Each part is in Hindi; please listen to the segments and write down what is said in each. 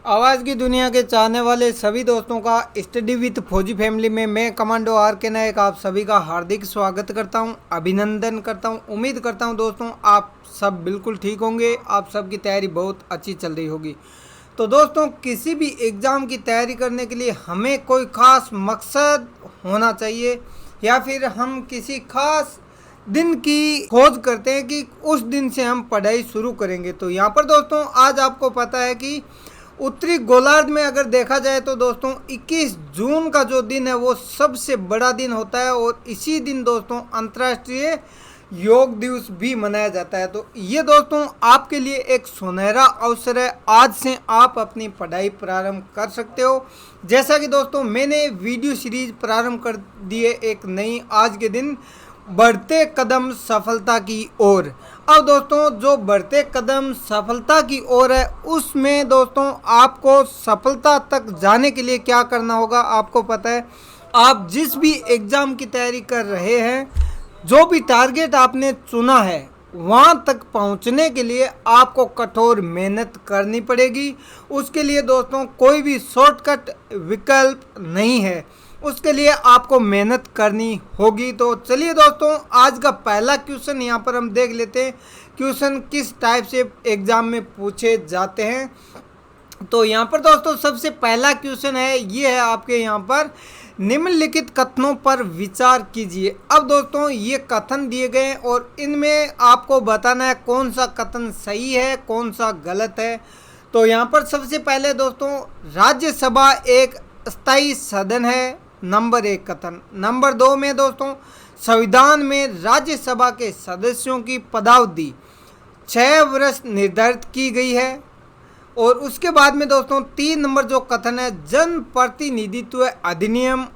आवाज़ की दुनिया के चाहने वाले सभी दोस्तों का स्टडी विद फौजी फैमिली में मैं कमांडो आर के नायक आप सभी का हार्दिक स्वागत करता हूं, अभिनंदन करता हूं। उम्मीद करता हूं दोस्तों आप सब बिल्कुल ठीक होंगे, आप सबकी तैयारी बहुत अच्छी चल रही होगी। तो दोस्तों किसी भी एग्ज़ाम की तैयारी करने के लिए हमें कोई ख़ास मकसद होना चाहिए या फिर हम किसी खास दिन की खोज करते हैं कि उस दिन से हम पढ़ाई शुरू करेंगे। तो यहाँ पर दोस्तों आज आपको पता है कि उत्तरी गोलार्ध में अगर देखा जाए तो दोस्तों 21 जून का जो दिन है वो सबसे बड़ा दिन होता है और इसी दिन दोस्तों अंतर्राष्ट्रीय योग दिवस भी मनाया जाता है। तो ये दोस्तों आपके लिए एक सुनहरा अवसर है, आज से आप अपनी पढ़ाई प्रारंभ कर सकते हो। जैसा कि दोस्तों मैंने वीडियो सीरीज प्रारंभ कर दी है एक नई, आज के दिन बढ़ते कदम सफलता की ओर। अब दोस्तों जो बढ़ते कदम सफलता की ओर है उसमें दोस्तों आपको सफलता तक जाने के लिए क्या करना होगा आपको पता है। आप जिस भी एग्ज़ाम की तैयारी कर रहे हैं, जो भी टारगेट आपने चुना है वहाँ तक पहुँचने के लिए आपको कठोर मेहनत करनी पड़ेगी। उसके लिए दोस्तों कोई भी शॉर्टकट विकल्प नहीं है, उसके लिए आपको मेहनत करनी होगी। तो चलिए दोस्तों आज का पहला क्वेश्चन यहाँ पर हम देख लेते हैं, क्वेश्चन किस टाइप से एग्ज़ाम में पूछे जाते हैं। तो यहाँ पर दोस्तों सबसे पहला क्वेश्चन है, ये है आपके यहाँ पर निम्नलिखित कथनों पर विचार कीजिए। अब दोस्तों ये कथन दिए गए हैं और इनमें आपको बताना है कौन सा कथन सही है कौन सा गलत है। तो यहाँ पर सबसे पहले दोस्तों राज्यसभा एक स्थायी सदन है, नंबर 1 कथन। नंबर 2 में दोस्तों संविधान में राज्यसभा के सदस्यों की पदावधि 6 वर्ष निर्धारित की गई है। और उसके बाद में दोस्तों 3 नंबर जो कथन है, जन प्रतिनिधित्व अधिनियम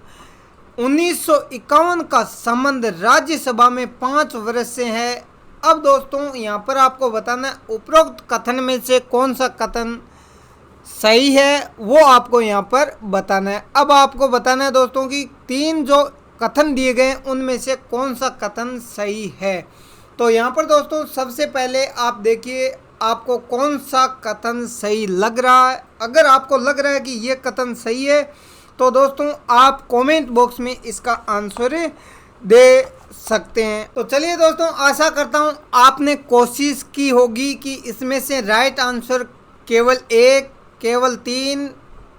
1951 का संबंध राज्यसभा में 5 वर्ष से है। अब दोस्तों यहाँ पर आपको बताना है उपरोक्त कथन में से कौन सा कथन सही है वो आपको यहाँ पर बताना है। अब आपको बताना है दोस्तों कि 3 जो कथन दिए गए हैं उनमें से कौन सा कथन सही है। तो यहाँ पर दोस्तों सबसे पहले आप देखिए आपको कौन सा कथन सही लग रहा है। अगर आपको लग रहा है कि ये कथन सही है तो दोस्तों आप कमेंट बॉक्स में इसका आंसर दे सकते हैं। तो चलिए दोस्तों आशा करता हूँ आपने कोशिश की होगी कि इसमें से राइट आंसर केवल 1, केवल 3,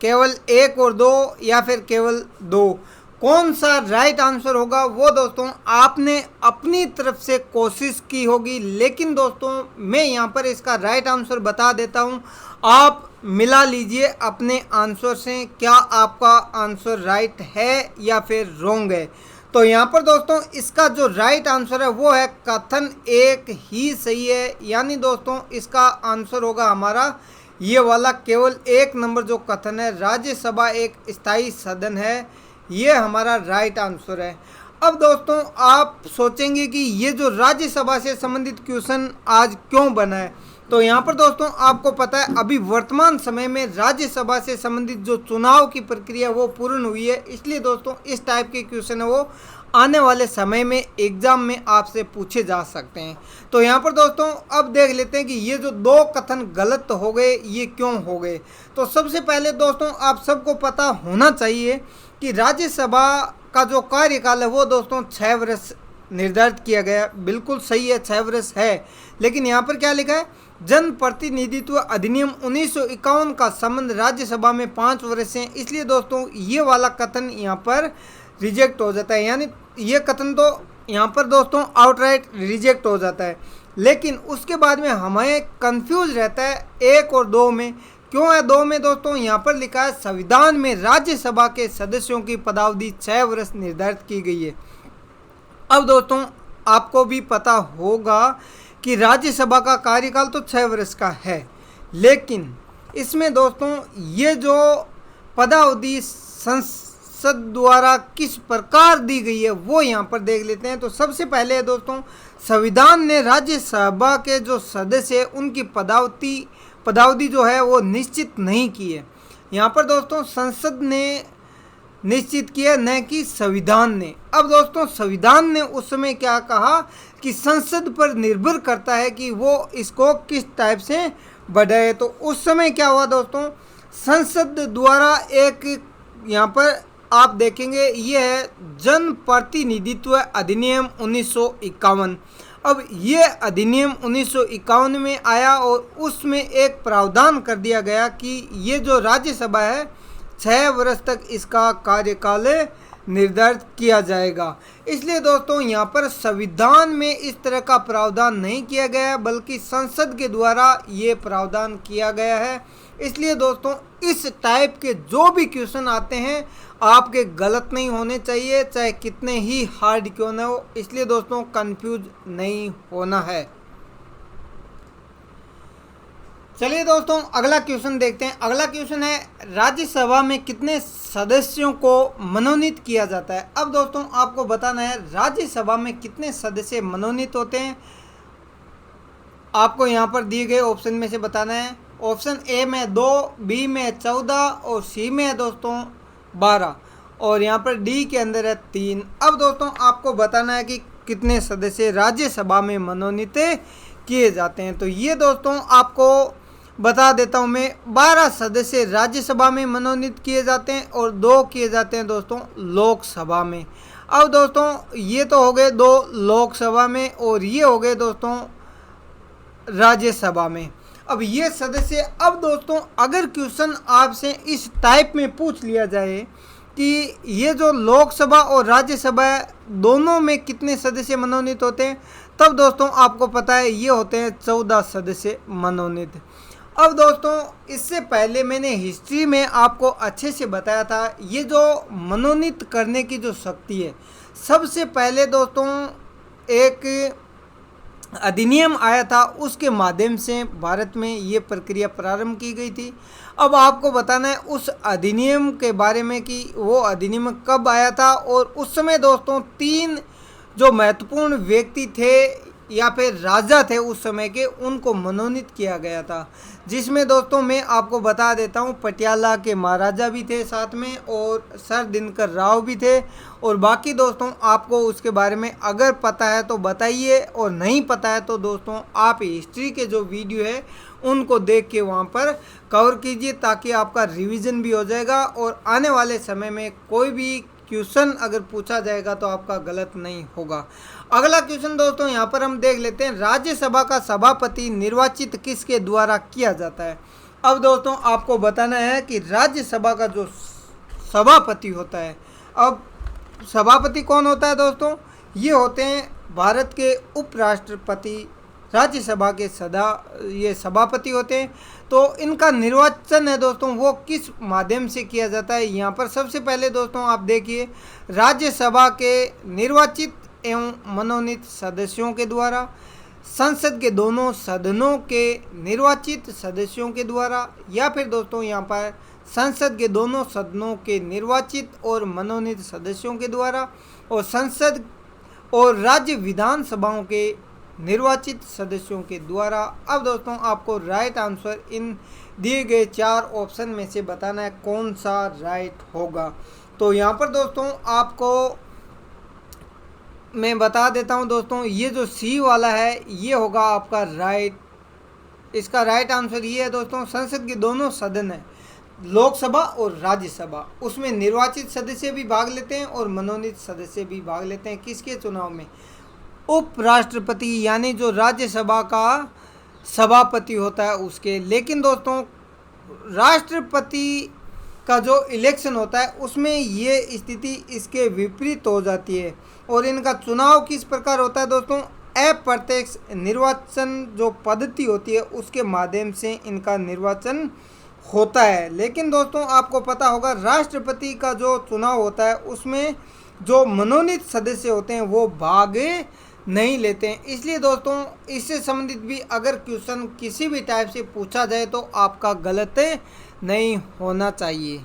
केवल 1 और 2 या फिर केवल 2, कौन सा राइट आंसर होगा वो दोस्तों आपने अपनी तरफ से कोशिश की होगी। लेकिन दोस्तों मैं यहाँ पर इसका राइट आंसर बता देता हूँ, आप मिला लीजिए अपने आंसर से, क्या आपका आंसर राइट है या फिर रॉन्ग है। तो यहाँ पर दोस्तों इसका जो राइट आंसर है वो है कथन 1 ही सही है, यानी दोस्तों इसका आंसर होगा हमारा ये वाला केवल 1 नंबर जो कथन है, राज्यसभा एक स्थायी सदन है, ये हमारा राइट आंसर है। अब दोस्तों आप सोचेंगे कि ये जो राज्यसभा से संबंधित क्वेश्चन आज क्यों बना है। तो यहाँ पर दोस्तों आपको पता है अभी वर्तमान समय में राज्यसभा से संबंधित जो चुनाव की प्रक्रिया वो पूर्ण हुई है, इसलिए दोस्तों इस टाइप के क्वेश्चन है वो आने वाले समय में एग्जाम में आपसे पूछे जा सकते हैं। तो यहाँ पर दोस्तों अब देख लेते हैं कि ये जो 2 कथन गलत हो गए ये क्यों हो गए। तो सबसे पहले दोस्तों आप सबको पता होना चाहिए कि राज्यसभा का जो कार्यकाल है वो दोस्तों 6 वर्ष निर्धारित किया गया, बिल्कुल सही है 6 वर्ष है। लेकिन यहाँ पर क्या लिखा है, जन प्रतिनिधित्व अधिनियम 1951 का संबंध राज्यसभा में 5 वर्ष से, इसलिए दोस्तों ये वाला कथन यहाँ पर रिजेक्ट हो जाता है, यानी ये कथन तो यहाँ पर दोस्तों आउटराइट रिजेक्ट हो जाता है। लेकिन उसके बाद में हमें कंफ्यूज रहता है 1 और 2 में, क्यों है 2 में दोस्तों, यहाँ पर लिखा है संविधान में राज्यसभा के सदस्यों की पदावधि 6 वर्ष निर्धारित की गई है। अब दोस्तों आपको भी पता होगा कि राज्यसभा का कार्यकाल तो 6 वर्ष का है, लेकिन इसमें दोस्तों ये जो पदावधि संसद द्वारा किस प्रकार दी गई है वो यहाँ पर देख लेते हैं। तो सबसे पहले दोस्तों संविधान ने राज्यसभा के जो सदस्य हैं उनकी पदावधि जो है वो निश्चित नहीं की है। यहाँ पर दोस्तों संसद ने निश्चित किया, न कि संविधान ने। अब दोस्तों संविधान ने उस समय क्या कहा कि संसद पर निर्भर करता है कि वो इसको किस टाइप से बढ़ाए। तो उस समय क्या हुआ दोस्तों, संसद द्वारा एक यहाँ पर आप देखेंगे ये है जन प्रतिनिधित्व अधिनियम 1951। अब ये अधिनियम 1951 में आया और उसमें एक प्रावधान कर दिया गया कि ये जो राज्यसभा है 6 वर्ष तक इसका कार्यकाल निर्धारित किया जाएगा। इसलिए दोस्तों यहाँ पर संविधान में इस तरह का प्रावधान नहीं किया गया बल्कि संसद के द्वारा ये प्रावधान किया गया है। इसलिए दोस्तों इस टाइप के जो भी क्वेश्चन आते हैं आपके गलत नहीं होने चाहिए, चाहे कितने ही हार्ड क्यों ना हो। इसलिए दोस्तों कंफ्यूज नहीं होना है। चलिए दोस्तों अगला क्वेश्चन देखते हैं। अगला क्वेश्चन है राज्यसभा में कितने सदस्यों को मनोनीत किया जाता है। अब दोस्तों आपको बताना है राज्यसभा में कितने सदस्य मनोनीत होते हैं। आपको यहाँ पर दिए गए ऑप्शन में से बताना है। ऑप्शन ए में 2, बी में 14 और सी में है दोस्तों 12 और यहाँ पर डी के अंदर है 3। अब दोस्तों आपको बताना है कि कितने सदस्य राज्यसभा में मनोनीत किए जाते हैं। तो ये दोस्तों आपको बता देता हूँ मैं, 12 सदस्य राज्यसभा में मनोनीत किए जाते हैं और 2 किए जाते हैं दोस्तों लोकसभा में। अब दोस्तों ये तो हो गए 2 लोकसभा में और ये हो गए दोस्तों राज्यसभा में। अब ये सदस्य, अब दोस्तों अगर क्वेश्चन आपसे इस टाइप में पूछ लिया जाए कि ये जो लोकसभा और राज्यसभा दोनों में कितने सदस्य मनोनीत होते हैं, तब दोस्तों आपको पता है ये होते हैं 14 सदस्य मनोनीत। अब दोस्तों इससे पहले मैंने हिस्ट्री में आपको अच्छे से बताया था ये जो मनोनीत करने की जो शक्ति है, सबसे पहले दोस्तों एक अधिनियम आया था, उसके माध्यम से भारत में ये प्रक्रिया प्रारंभ की गई थी। अब आपको बताना है उस अधिनियम के बारे में कि वो अधिनियम कब आया था और उस समय दोस्तों 3 जो महत्वपूर्ण व्यक्ति थे या फिर राजा थे उस समय के, उनको मनोनीत किया गया था। जिसमें दोस्तों मैं आपको बता देता हूँ पटियाला के महाराजा भी थे साथ में और सर दिनकर राव भी थे। और बाकी दोस्तों आपको उसके बारे में अगर पता है तो बताइए और नहीं पता है तो दोस्तों आप हिस्ट्री के जो वीडियो है उनको देख के वहाँ पर कवर कीजिए ताकि आपका रिवीजन भी हो जाएगा और आने वाले समय में कोई भी क्वेश्चन अगर पूछा जाएगा तो आपका गलत नहीं होगा। अगला क्वेश्चन दोस्तों यहाँ पर हम देख लेते हैं, राज्यसभा का सभापति निर्वाचित किसके द्वारा किया जाता है। अब दोस्तों आपको बताना है कि राज्यसभा का जो सभापति होता है, अब सभापति कौन होता है दोस्तों, ये होते हैं भारत के उपराष्ट्रपति, राज्यसभा के ये सभापति होते हैं। तो इनका निर्वाचन है दोस्तों वो किस माध्यम से किया जाता है। यहाँ पर सबसे पहले दोस्तों आप देखिए, राज्यसभा के निर्वाचित एवं मनोनीत सदस्यों के द्वारा, संसद के दोनों सदनों के निर्वाचित सदस्यों के द्वारा, या फिर दोस्तों यहाँ पर संसद के दोनों सदनों के निर्वाचित और मनोनीत सदस्यों के द्वारा, और संसद और राज्य विधानसभाओं के निर्वाचित सदस्यों के द्वारा। अब दोस्तों आपको राइट आंसर इन दिए गए 4 ऑप्शन में से बताना है कौन सा राइट होगा। तो यहाँ पर दोस्तों आपको मैं बता देता हूँ दोस्तों, ये जो सी वाला है ये होगा आपका राइट, इसका राइट आंसर ये है दोस्तों, संसद के दोनों सदन है लोकसभा और राज्यसभा, उसमें निर्वाचित सदस्य भी भाग लेते हैं और मनोनीत सदस्य भी भाग लेते हैं। किसके चुनाव में, उपराष्ट्रपति यानी जो राज्यसभा का सभापति होता है उसके। लेकिन दोस्तों राष्ट्रपति का जो इलेक्शन होता है उसमें ये स्थिति इसके विपरीत हो जाती है और इनका चुनाव किस प्रकार होता है दोस्तों, अप्रत्यक्ष निर्वाचन जो पद्धति होती है उसके माध्यम से इनका निर्वाचन होता है। लेकिन दोस्तों आपको पता होगा राष्ट्रपति का जो चुनाव होता है उसमें जो मनोनीत सदस्य होते हैं वो भाग नहीं लेते हैं। इसलिए दोस्तों इससे संबंधित भी अगर क्वेश्चन किसी भी टाइप से पूछा जाए तो आपका गलत नहीं होना चाहिए।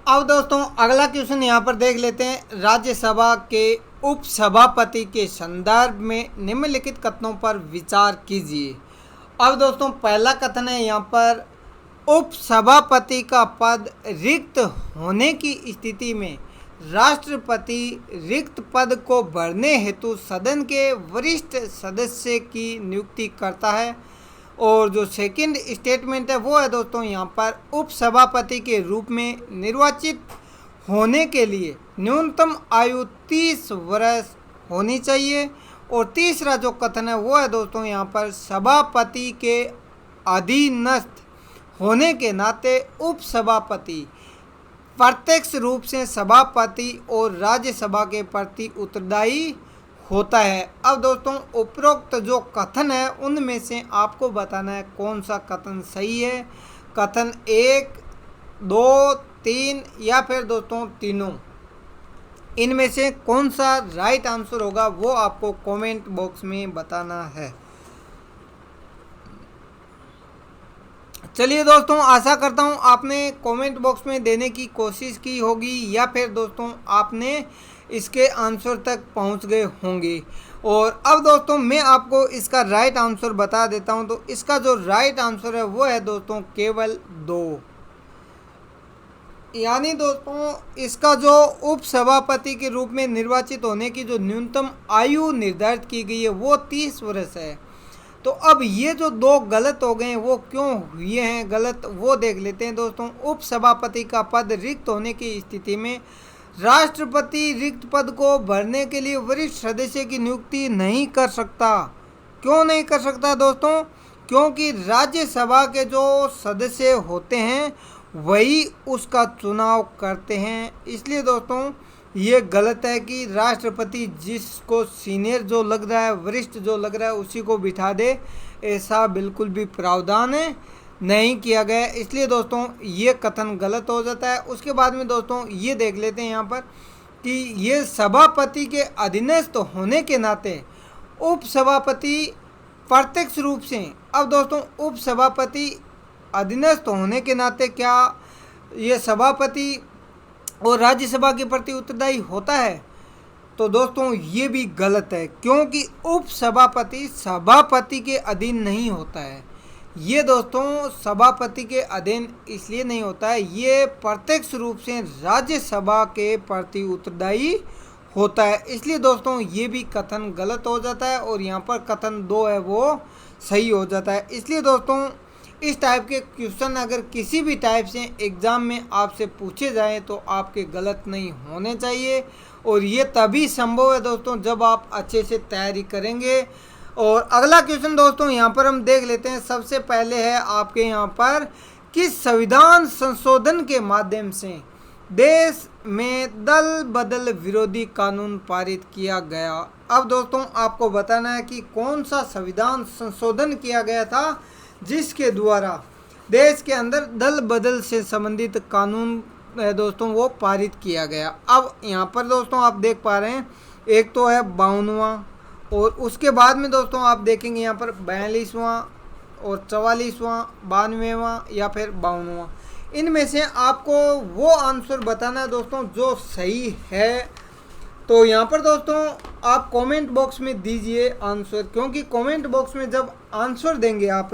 अब दोस्तों अगला क्वेश्चन यहाँ पर देख लेते हैं, राज्यसभा के उपसभापति के संदर्भ में निम्नलिखित कथनों पर विचार कीजिए। अब दोस्तों पहला कथन है यहाँ पर, उपसभापति का पद रिक्त होने की स्थिति में राष्ट्रपति रिक्त पद को भरने हेतु सदन के वरिष्ठ सदस्य की नियुक्ति करता है। और जो सेकंड स्टेटमेंट है वो है दोस्तों यहाँ पर उप सभापति के रूप में निर्वाचित होने के लिए न्यूनतम आयु 30 वर्ष होनी चाहिए। और तीसरा जो कथन है वो है दोस्तों यहाँ पर सभापति के अधीनस्थ होने के नाते उप सभापति प्रत्यक्ष रूप से सभापति और राज्यसभा के प्रति उत्तरदायी होता है। अब दोस्तों उपरोक्त जो कथन है उनमें से आपको बताना है कौन सा कथन सही है। कथन 1, 2, 3 या फिर दोस्तों तीनों, इनमें से कौन सा राइट आंसर होगा वो आपको कमेंट बॉक्स में बताना है। चलिए दोस्तों, आशा करता हूँ आपने कमेंट बॉक्स में देने की कोशिश की होगी या फिर दोस्तों आपने इसके आंसर तक पहुँच गए होंगे। और अब दोस्तों मैं आपको इसका राइट आंसर बता देता हूँ। तो इसका जो राइट आंसर है वो है दोस्तों केवल 2। यानी दोस्तों इसका जो उप सभापति के रूप में निर्वाचित होने की जो न्यूनतम आयु निर्धारित की गई है वो 30 वर्ष है। तो अब ये जो 2 गलत हो गए हैं वो क्यों हुए हैं गलत, वो देख लेते हैं दोस्तों। उप सभापति का पद रिक्त होने की स्थिति में राष्ट्रपति रिक्त पद को भरने के लिए वरिष्ठ सदस्य की नियुक्ति नहीं कर सकता। क्यों नहीं कर सकता दोस्तों? क्योंकि राज्यसभा के जो सदस्य होते हैं वही उसका चुनाव करते हैं। इसलिए दोस्तों ये गलत है कि राष्ट्रपति जिसको सीनियर जो लग रहा है, वरिष्ठ जो लग रहा है उसी को बिठा दे, ऐसा बिल्कुल भी प्रावधान नहीं किया गया। इसलिए दोस्तों ये कथन गलत हो जाता है। उसके बाद में दोस्तों ये देख लेते हैं यहाँ पर कि ये सभापति के अधीनस्थ होने के नाते उप सभापति प्रत्यक्ष रूप से, अब दोस्तों उप सभापति अधीनस्थ होने के नाते क्या ये सभापति और राज्यसभा के प्रति उत्तरदायी होता है? तो दोस्तों ये भी गलत है, क्योंकि उप सभापति सभापति के अधीन नहीं होता है। ये दोस्तों सभापति के अधीन इसलिए नहीं होता है, ये प्रत्यक्ष रूप से राज्यसभा के प्रति उत्तरदायी होता है। इसलिए दोस्तों ये भी कथन गलत हो जाता है और यहाँ पर कथन 2 है वो सही हो जाता है। इसलिए दोस्तों इस टाइप के क्वेश्चन अगर किसी भी टाइप से एग्ज़ाम में आपसे पूछे जाएं तो आपके गलत नहीं होने चाहिए। और ये तभी संभव है दोस्तों जब आप अच्छे से तैयारी करेंगे। और अगला क्वेश्चन दोस्तों यहाँ पर हम देख लेते हैं। सबसे पहले है आपके यहाँ पर किस संविधान संशोधन के माध्यम से देश में दल बदल विरोधी कानून पारित किया गया? अब दोस्तों आपको बताना है कि कौन सा संविधान संशोधन किया गया था जिसके द्वारा देश के अंदर दल बदल से संबंधित कानून दोस्तों वो पारित किया गया। अब यहाँ पर दोस्तों आप देख पा रहे हैं, एक तो है 52वां और उसके बाद में दोस्तों आप देखेंगे यहाँ पर 42वां और 44वां, 92वां या फिर 52वां। इनमें से आपको वो आंसर बताना है दोस्तों जो सही है। तो यहाँ पर दोस्तों आप कमेंट बॉक्स में दीजिए आंसर, क्योंकि कमेंट बॉक्स में जब आंसर देंगे आप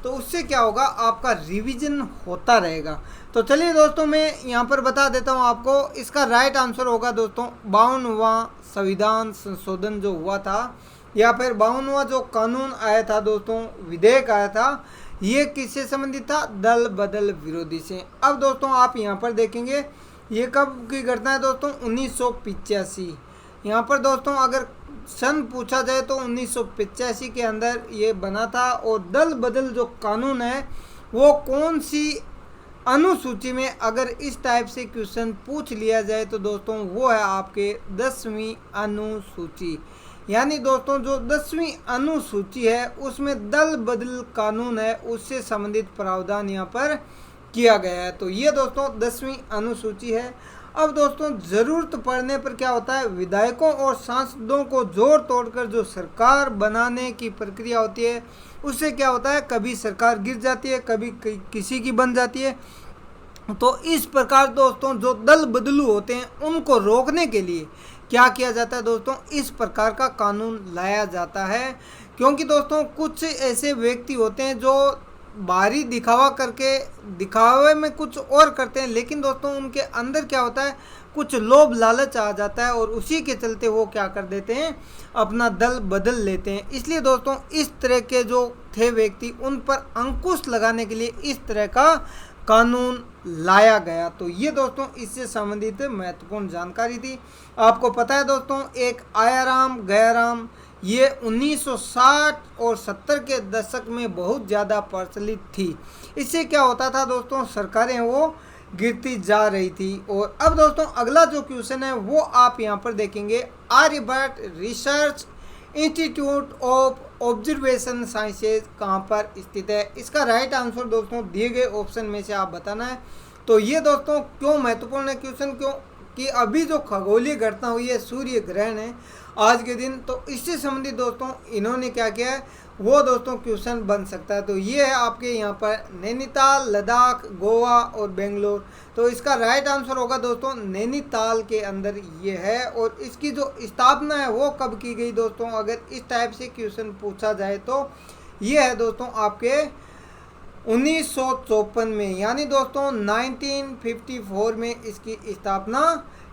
तो उससे क्या होगा, आपका रिवीजन होता रहेगा। तो चलिए दोस्तों मैं यहाँ पर बता देता हूँ आपको। इसका राइट आंसर होगा दोस्तों 52वां संविधान संशोधन जो हुआ था या फिर 52वां जो कानून आया था दोस्तों, विधेयक आया था, ये किससे संबंधित था? दल बदल विरोधी से। अब दोस्तों आप यहाँ पर देखेंगे ये कब की घटना है दोस्तों? 1985। यहाँ पर दोस्तों अगर सन पूछा जाए तो 1985 के अंदर ये बना था। और दल बदल जो कानून है वो कौन सी अनुसूची में, अगर इस टाइप से क्वेश्चन पूछ लिया जाए तो दोस्तों वो है आपके 10वीं अनुसूची। यानी दोस्तों जो 10वीं अनुसूची है उसमें दल बदल कानून है, उससे संबंधित प्रावधान यहाँ पर किया गया है। तो ये दोस्तों 10वीं अनुसूची है। अब दोस्तों ज़रूरत पड़ने पर क्या होता है, विधायकों और सांसदों को जोड़ तोड़कर जो सरकार बनाने की प्रक्रिया होती है उससे क्या होता है, कभी सरकार गिर जाती है, कभी किसी की बन जाती है। तो इस प्रकार दोस्तों जो दल बदलू होते हैं उनको रोकने के लिए क्या किया जाता है दोस्तों, इस प्रकार का कानून लाया जाता है। क्योंकि दोस्तों कुछ ऐसे व्यक्ति होते हैं जो बाहरी दिखावा करके दिखावे में कुछ और करते हैं, लेकिन दोस्तों उनके अंदर क्या होता है, कुछ लोभ लालच आ जाता है और उसी के चलते वो क्या कर देते हैं, अपना दल बदल लेते हैं। इसलिए दोस्तों इस तरह के जो थे व्यक्ति, उन पर अंकुश लगाने के लिए इस तरह का कानून लाया गया। तो ये दोस्तों इससे संबंधित महत्वपूर्ण जानकारी थी। आपको पता है दोस्तों, एक आयाराम गयाराम, ये 1960 और 70 के दशक में बहुत ज़्यादा प्रचलित थी। इससे क्या होता था दोस्तों, सरकारें वो गिरती जा रही थी। और अब दोस्तों अगला जो क्वेश्चन है वो आप यहाँ पर देखेंगे, Aryabhatta research institute of observation sciences कहाँ पर स्थित है। इसका राइट आंसर दोस्तों दिए गए ऑप्शन में से आप बताना है। तो ये दोस्तों क्यों महत्वपूर्ण है क्वेश्चन, क्यों कि अभी जो खगोलीय घटना हुई है, सूर्य ग्रहण है आज के दिन, तो इससे संबंधित दोस्तों इन्होंने क्या किया है, वो दोस्तों क्वेश्चन बन सकता है। तो ये है आपके यहाँ पर नैनीताल, लद्दाख, गोवा और बेंगलोर। तो इसका राइट आंसर होगा दोस्तों नैनीताल के अंदर ये है। और इसकी जो स्थापना है वो कब की गई दोस्तों, अगर इस टाइप से क्वेश्चन पूछा जाए तो ये है दोस्तों आपके 1954 में, यानी दोस्तों 1954 में इसकी स्थापना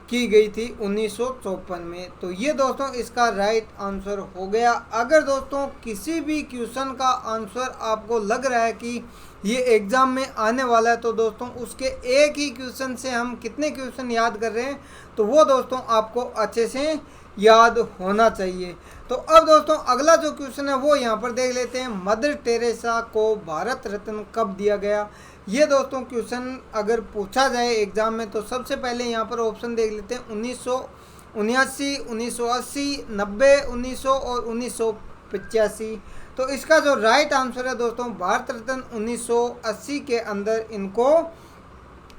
की गई थी 1954 में। तो ये दोस्तों इसका राइट आंसर हो गया। अगर दोस्तों किसी भी क्वेश्चन का आंसर आपको लग रहा है कि ये एग्ज़ाम में आने वाला है, तो दोस्तों उसके एक ही क्वेश्चन से हम कितने क्वेश्चन याद कर रहे हैं, तो वो दोस्तों आपको अच्छे से याद होना चाहिए। तो अब दोस्तों अगला जो क्वेश्चन है वो यहाँ पर देख लेते हैं, मदर टेरेसा को भारत रत्न कब दिया गया। ये दोस्तों क्वेश्चन अगर पूछा जाए एग्जाम में तो सबसे पहले यहाँ पर ऑप्शन देख लेते हैं, 1979, 1980, 90, 1900 और 1985। तो इसका जो राइट आंसर है दोस्तों, भारत रत्न 1980 के अंदर इनको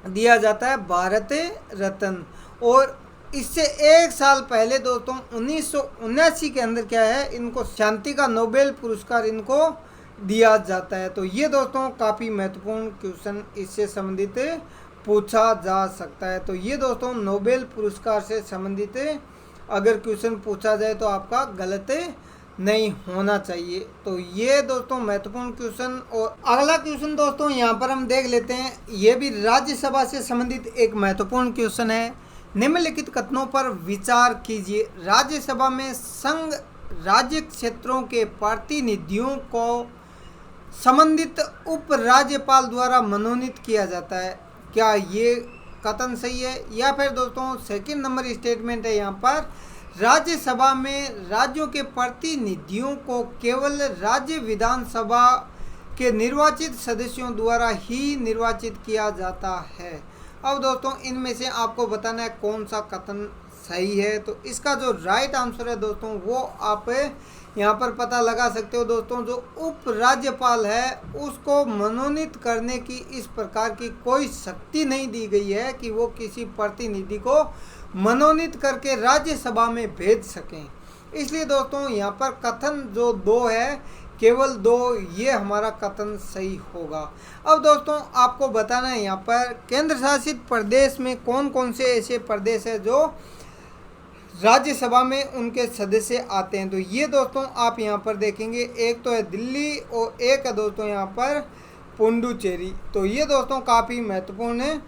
दिया जाता है भारत रत्न। और इससे एक साल पहले दोस्तों 1979 के अंदर क्या है, इनको शांति का नोबेल पुरस्कार इनको दिया जाता है। तो ये दोस्तों काफ़ी महत्वपूर्ण क्वेश्चन इससे संबंधित पूछा जा सकता है। तो ये दोस्तों नोबेल पुरस्कार से संबंधित अगर क्वेश्चन पूछा जाए तो आपका गलत नहीं होना चाहिए। तो ये दोस्तों महत्वपूर्ण क्वेश्चन। और अगला क्वेश्चन दोस्तों यहाँ पर हम देख लेते हैं, ये भी राज्यसभा से संबंधित एक महत्वपूर्ण क्वेश्चन है। निम्नलिखित कथनों पर विचार कीजिए। राज्यसभा में संघ राज्य क्षेत्रों के प्रतिनिधियों को संबंधित उप राज्यपाल द्वारा मनोनीत किया जाता है। क्या ये कथन सही है? या फिर दोस्तों सेकंड नंबर स्टेटमेंट है यहाँ पर, राज्यसभा में राज्यों के प्रतिनिधियों को केवल राज्य विधानसभा के निर्वाचित सदस्यों द्वारा ही निर्वाचित किया जाता है। अब दोस्तों इनमें से आपको बताना है कौन सा कथन सही है। तो इसका जो राइट आंसर है दोस्तों वो आप यहाँ पर पता लगा सकते हो दोस्तों, जो उप राज्यपाल है उसको मनोनीत करने की इस प्रकार की कोई शक्ति नहीं दी गई है कि वो किसी प्रतिनिधि को मनोनीत करके राज्यसभा में भेज सकें। इसलिए दोस्तों यहाँ पर कथन जो दो है, केवल दो, ये हमारा कथन सही होगा। अब दोस्तों आपको बताना है यहाँ पर केंद्र शासित प्रदेश में कौन कौन से ऐसे प्रदेश है जो राज्यसभा में उनके सदस्य आते हैं। तो ये दोस्तों आप यहाँ पर देखेंगे, एक तो है दिल्ली और एक है दोस्तों यहाँ पर पुडुचेरी। तो ये दोस्तों काफ़ी महत्वपूर्ण है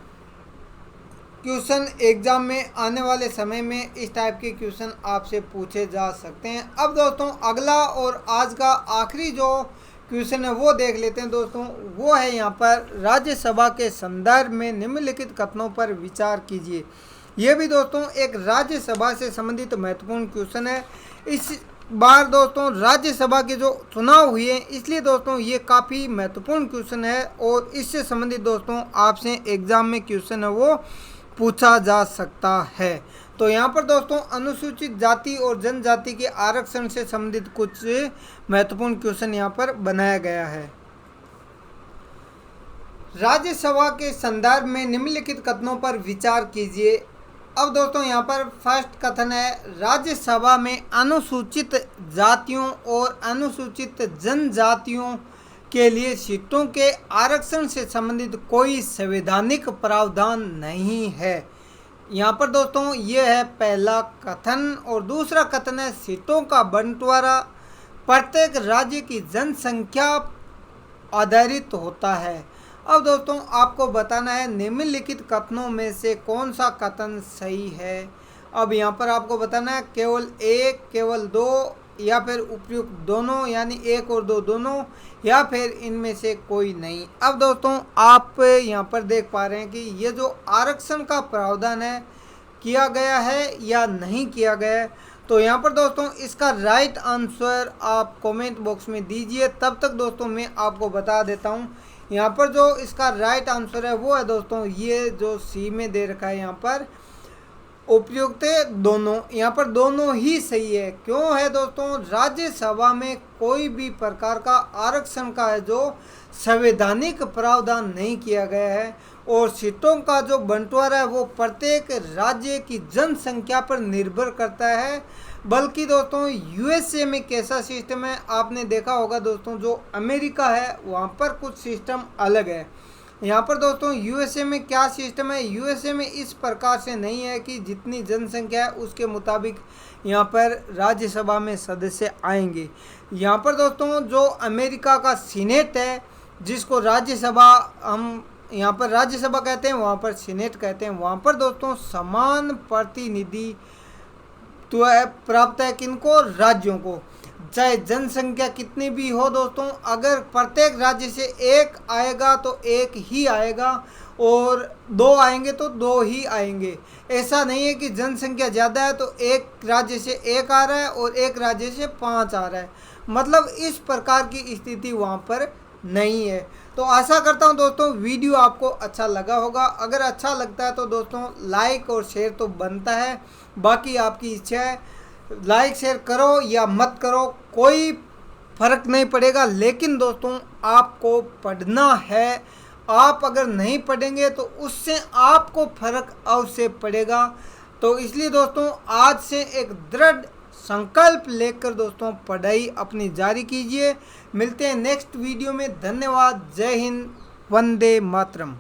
क्वेश्चन, एग्जाम में आने वाले समय में इस टाइप के क्वेश्चन आपसे पूछे जा सकते हैं। अब दोस्तों अगला और आज का आखिरी जो क्वेश्चन है वो देख लेते हैं दोस्तों, वो है यहाँ पर राज्यसभा के संदर्भ में निम्नलिखित कथनों पर विचार कीजिए। ये भी दोस्तों एक राज्यसभा से संबंधित महत्वपूर्ण क्वेश्चन है। इस बार दोस्तों राज्यसभा के जो चुनाव हुए हैं, इसलिए दोस्तों ये काफ़ी महत्वपूर्ण क्वेश्चन है और इससे संबंधित दोस्तों आपसे एग्जाम में क्वेश्चन है वो पूछा जा सकता है। तो यहाँ पर दोस्तों अनुसूचित जाति और जनजाति के आरक्षण से संबंधित कुछ महत्वपूर्ण क्वेश्चन यहाँ पर बनाया गया है। राज्यसभा के संदर्भ में निम्नलिखित कथनों पर विचार कीजिए। अब दोस्तों यहाँ पर फर्स्ट कथन है, राज्यसभा में अनुसूचित जातियों और अनुसूचित जनजातियों के लिए सीटों के आरक्षण से संबंधित कोई संवैधानिक प्रावधान नहीं है। यहाँ पर दोस्तों ये है पहला कथन। और दूसरा कथन है, सीटों का बंटवारा प्रत्येक राज्य की जनसंख्या आधारित होता है। अब दोस्तों आपको बताना है निम्नलिखित कथनों में से कौन सा कथन सही है। अब यहाँ पर आपको बताना है केवल एक, केवल दो, या फिर उपयुक्त दोनों, यानी एक और दो दोनों, या फिर इनमें से कोई नहीं। अब दोस्तों आप यहाँ पर देख पा रहे हैं कि ये जो आरक्षण का प्रावधान है किया गया है या नहीं किया गया है। तो यहाँ पर दोस्तों इसका राइट आंसर आप कमेंट बॉक्स में दीजिए। तब तक दोस्तों मैं आपको बता देता हूँ यहाँ पर जो इसका राइट आंसर है वो है दोस्तों ये जो सी में दे रखा है यहाँ पर उपयुक्त दोनों। यहाँ पर दोनों ही सही है। क्यों है दोस्तों, राज्यसभा में कोई भी प्रकार का आरक्षण का है जो संवैधानिक प्रावधान नहीं किया गया है, और सीटों का जो बंटवारा है वो प्रत्येक राज्य की जनसंख्या पर निर्भर करता है। बल्कि दोस्तों यूएसए में कैसा सिस्टम है आपने देखा होगा दोस्तों, जो अमेरिका है वहाँ पर कुछ सिस्टम अलग है। यहाँ पर दोस्तों यूएसए में क्या सिस्टम है, यूएसए में इस प्रकार से नहीं है कि जितनी जनसंख्या है उसके मुताबिक यहाँ पर राज्यसभा में सदस्य आएंगे। यहाँ पर दोस्तों जो अमेरिका का सीनेट है, जिसको राज्यसभा हम यहाँ पर राज्यसभा कहते हैं, वहाँ पर सीनेट कहते हैं, वहाँ पर दोस्तों समान प्रतिनिधि तो प्राप्त है किनको, राज्यों को। चाहे जनसंख्या कितनी भी हो दोस्तों, अगर प्रत्येक राज्य से एक आएगा तो एक ही आएगा, और दो आएंगे तो दो ही आएंगे। ऐसा नहीं है कि जनसंख्या ज़्यादा है तो एक राज्य से एक आ रहा है और एक राज्य से 5 आ रहा है, मतलब इस प्रकार की स्थिति वहाँ पर नहीं है। तो आशा करता हूँ दोस्तों वीडियो आपको अच्छा लगा होगा। अगर अच्छा लगता है तो दोस्तों लाइक और शेयर तो बनता है, बाकी आपकी इच्छा है, लाइक शेयर करो या मत करो कोई फ़र्क नहीं पड़ेगा। लेकिन दोस्तों आपको पढ़ना है, आप अगर नहीं पढ़ेंगे तो उससे आपको फ़र्क अवश्य पड़ेगा। तो इसलिए दोस्तों आज से एक दृढ़ संकल्प लेकर दोस्तों पढ़ाई अपनी जारी कीजिए। मिलते हैं नेक्स्ट वीडियो में। धन्यवाद। जय हिंद। वंदे मातरम।